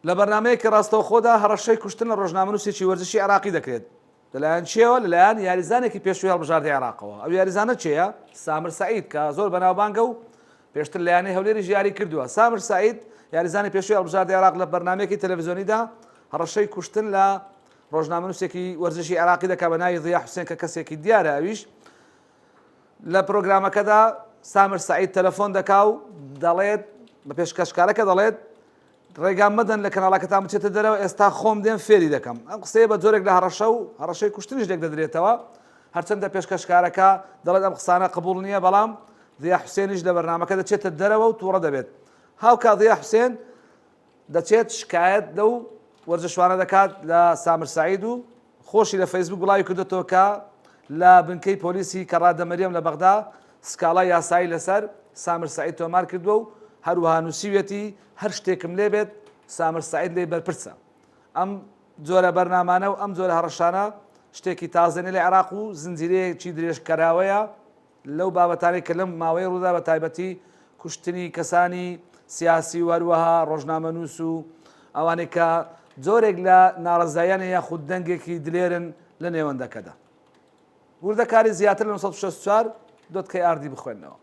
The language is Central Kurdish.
لە بەرنامەیەکی ڕاستەوخۆدا هەڕەشەی کوشتن لە ڕۆژنامەنووسێکی وەرزشی عێراقی دەکرێت لەلایەن چێوە لەلایەن یاریزانێکی پێشووی هەڵبژاردەی عێراقەوە. ئەو یاریزانە چێیە؟ سامر سەعید کە زۆر بەناوبانگە و پێشتر لەیانەی هەولێریش یاری کردووە. سامر سەعید یاریزانی پێشووی هەڵبژاردەی عێراق لە بەرنامەیەکی تەلەڤیزیۆنیدا هەڕەشەی کوشتن لە ڕۆژنامەنووسێکی وەرزشی عێراقی دەکا بە ناوی ضیا حوسێن کە کەسێکی دیارە. ئەویش لە پرۆگرامەکەدا سامر سەعید تەلەفۆن دەکا و دەڵێت بە پێشکەشکارەکە دەڵێت ڕێگام مەدەن لە کەناڵەکەتان بچێتە دەرەوە ئێستا خۆم دێن فێری دەکەم. ئەم قسەیە بە جۆرێک لە هەڕەشە و هەڕەشەی کوشتنیش لێک دەدرێتەوە. هەرچەندە پێشکەشکارەکە دەڵێت ئەم قسانە قبوڵ نییە، بەڵام ضیا حوسێنیش لە بەرنامەکە دەچێتە دەرەوە و تووڕە دەبێت. هاوکات ضیا حوسێن دەچێت شکایەت دە و وەرزشوانە دەکات لە سامر سەعید و خۆشی لە فەیسبوک وڵاوی کردوێتەوە کە لە بنکەی پۆلیسی کەڕادەمەریەم لە بەغدا سکاڵای یاسایی لەسەر سامر سەعید تۆمار کردووە و هەروەها نووسیوێتی هەر شتێکم لێ بێت سامر سەعید لێ بەرپرسە. ئەم جۆرە بەرنامانە و ئەم جۆرە هەڕەشانە شتێکی تازەنی لە عێراق و زنجیرەیەکی درێژکەراوەیە لەو بابەتانەی کە لەم ماوەی ڕوودا بە تایبەتی کوشتنی کەسانی سیاسی و هەروەها ڕۆژنامەنووس و ئەوانەی کە جۆرێک لە ناڕەزاییانە یاخود دەنگێکی دلێرن لە نێوەندەکەدا. وردەکاری زیاتر لە 1964 دۆتکەی ئاردی بخوێنەوە.